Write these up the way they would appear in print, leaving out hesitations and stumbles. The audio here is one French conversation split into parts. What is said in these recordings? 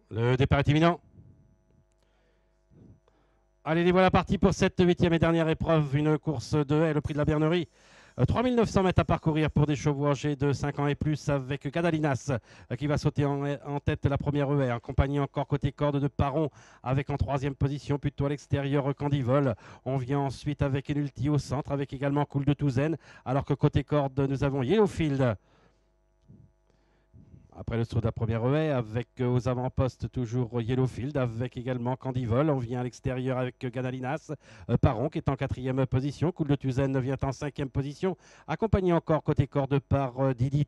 Le départ est imminent. Allez, les voilà partis pour cette huitième et dernière épreuve, une course de haie, le prix de la Bernerie. 3900 mètres à parcourir pour des chevaux âgés de 5 ans et plus avec Cadalinas qui va sauter en tête de la première haie, en compagnie encore côté corde de Paron avec en troisième position plutôt à l'extérieur Candivol. On vient ensuite avec Enulti au centre avec également Cool de Touzen, alors que côté corde nous avons Yellowfield. Après le saut de la première haie, avec aux avant-postes toujours Yellowfield, avec également Candivol. On vient à l'extérieur avec Ganalinas. Paron qui est en quatrième position. Cool de Tuzen vient en cinquième position. Accompagné encore côté corde par Didit.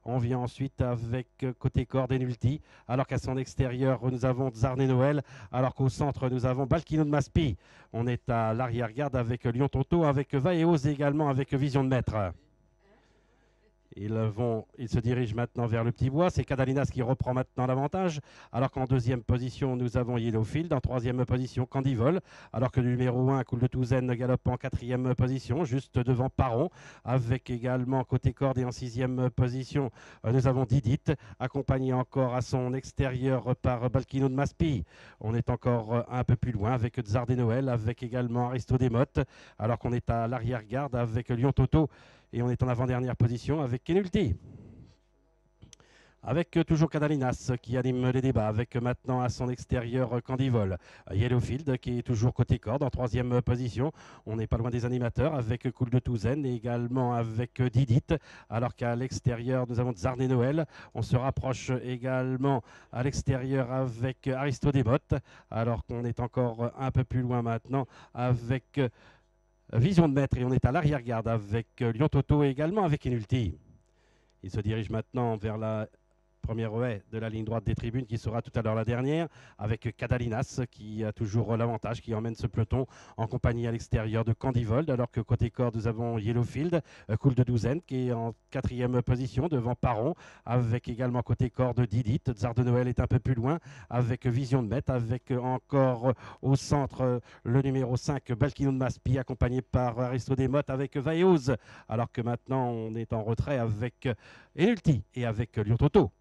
On vient ensuite avec côté corde Enulti. Alors qu'à son extérieur, nous avons Zarné Noël. Alors qu'au centre, nous avons Balkino de Maspi. On est à l'arrière-garde avec Lyon Tonto, avec Vaeos et également avec Vision de Maître. Ils se dirigent maintenant vers le petit bois. C'est Cadalinas qui reprend maintenant l'avantage. Alors qu'en deuxième position, nous avons Yellowfield. En troisième position, Candivol. Alors que le numéro 1, Cool de Touzen, galope en quatrième position, juste devant Paron. Avec également côté corde et en sixième position, nous avons Didit, accompagné encore à son extérieur par Balkino de Maspi. On est encore un peu plus loin avec Tsar des Noël, avec également Aristo Desmottes. Alors qu'on est à l'arrière-garde avec Lyon Toto. Et on est en avant-dernière position avec Kenulti. Avec toujours Cadalinas qui anime les débats, avec maintenant à son extérieur Candivol. Yellowfield qui est toujours côté corde en troisième position. On n'est pas loin des animateurs avec Cool de Touzen et également avec Didit. Alors qu'à l'extérieur, nous avons Zarné Noël. On se rapproche également à l'extérieur avec Aristo Desmottes. Alors qu'on est encore un peu plus loin maintenant avec Vision de Maître et on est à l'arrière-garde avec Lyon Toto et également avec Enulti. Il se dirige maintenant vers la première haie de la ligne droite des tribunes qui sera tout à l'heure la dernière avec Cadalinas qui a toujours l'avantage, qui emmène ce peloton en compagnie à l'extérieur de Candivold, alors que côté corde nous avons Yellowfield, Cool de Douzaine qui est en quatrième position devant Paron, avec également côté corde Didit. Tsar de Noël est un peu plus loin avec Vision de Maître, avec encore au centre le numéro 5 Balkino de Maspi accompagné par Aristo Desmottes avec Vaeos, alors que maintenant on est en retrait avec Enulti et avec Lyon Toto.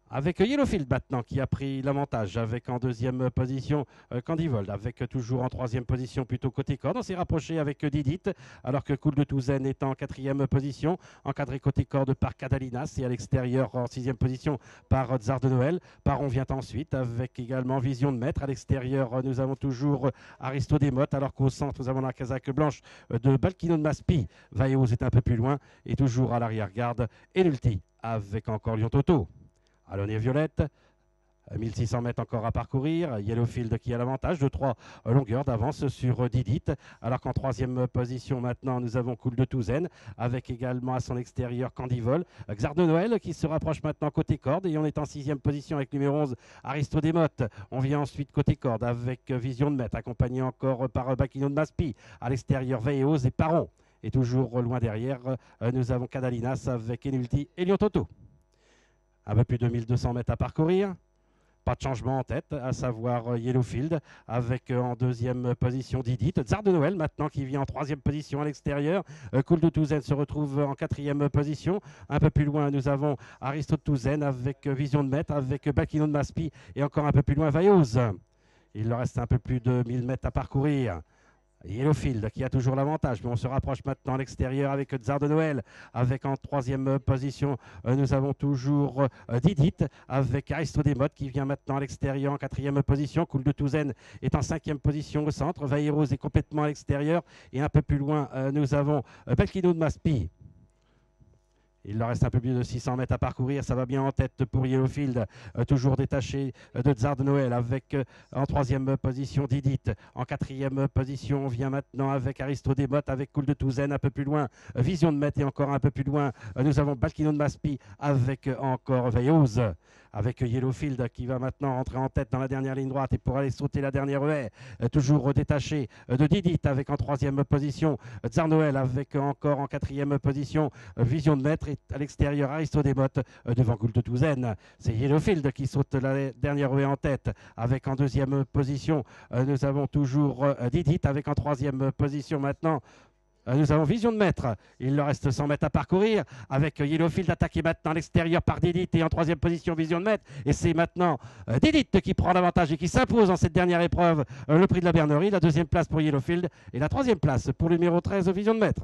Avec Yellowfield maintenant qui a pris l'avantage avec en deuxième position Candivold, avec toujours en troisième position plutôt côté corde. On s'est rapproché avec Didit alors que Cool de Touzen est en quatrième position, encadré côté corde par Cadalinas et à l'extérieur en sixième position par Tsar de Noël. Paron vient ensuite avec également Vision de Maître. À l'extérieur nous avons toujours Aristo Desmottes alors qu'au centre nous avons la casaque blanche de Balkino de Maspi. Vaeos est un peu plus loin et toujours à l'arrière-garde Enulti avec encore Lyon Toto. Alonier Violette, 1600 mètres encore à parcourir. Yellowfield qui a l'avantage de 3 longueurs d'avance sur Didit. Alors qu'en troisième position maintenant nous avons Cool de Touzen avec également à son extérieur Candivol. Tsar de Noël qui se rapproche maintenant côté corde et on est en sixième position avec numéro 11 Aristo Desmottes. On vient ensuite côté corde avec Vision de Maître accompagné encore par Balkino de Maspi. À l'extérieur Vaeos et Paron. Et toujours loin derrière nous avons Cadalinas avec Enulti et Lyon Toto. Un peu plus de 1200 mètres à parcourir. Pas de changement en tête, à savoir Yellowfield, avec en deuxième position Didit. Tsar de Noël maintenant qui vient en troisième position à l'extérieur. Cool de Touzen se retrouve en quatrième position. Un peu plus loin, nous avons Aristo de Touzen avec Vision de Maître, avec Balkino de Maspi et encore un peu plus loin Vaeos. Il leur reste un peu plus de 1000 mètres à parcourir. Yellowfield qui a toujours l'avantage, mais on se rapproche maintenant à l'extérieur avec Tsar de Noël. Avec en troisième position, nous avons toujours Didit avec Aristo Desmottes qui vient maintenant à l'extérieur en quatrième position. Cool de Touzen est en cinquième position au centre. Vaeros est complètement à l'extérieur. Et un peu plus loin, nous avons Balkino de Maspi. Il leur reste un peu plus de 600 mètres à parcourir. Ça va bien en tête pour Yellowfield, toujours détaché de Tsar de Noël avec en troisième position Didit. En quatrième position, on vient maintenant avec Aristo Desmottes, avec Cool de Touzen. Un peu plus loin, Vision de Maître et encore un peu plus loin, nous avons Balkino de Maspi avec encore Vaeos. Avec Yellowfield qui va maintenant rentrer en tête dans la dernière ligne droite et pour aller sauter la dernière haie, toujours détaché de Didit avec en troisième position Tsar Noël avec encore en quatrième position Vision de Maître et à l'extérieur Aristo Desmottes devant Cool de Touzen. C'est Yellowfield qui saute la dernière haie en tête avec en deuxième position nous avons toujours Didit avec en troisième position maintenant Nous avons Vision de Maître. Il leur reste 100 mètres à parcourir avec Yellowfield attaqué maintenant à l'extérieur par Didit et en troisième position Vision de Maître. Et c'est maintenant Didit qui prend l'avantage et qui s'impose dans cette dernière épreuve le prix de la Bernerie. La deuxième place pour Yellowfield et la troisième place pour le numéro 13 Vision de Maître.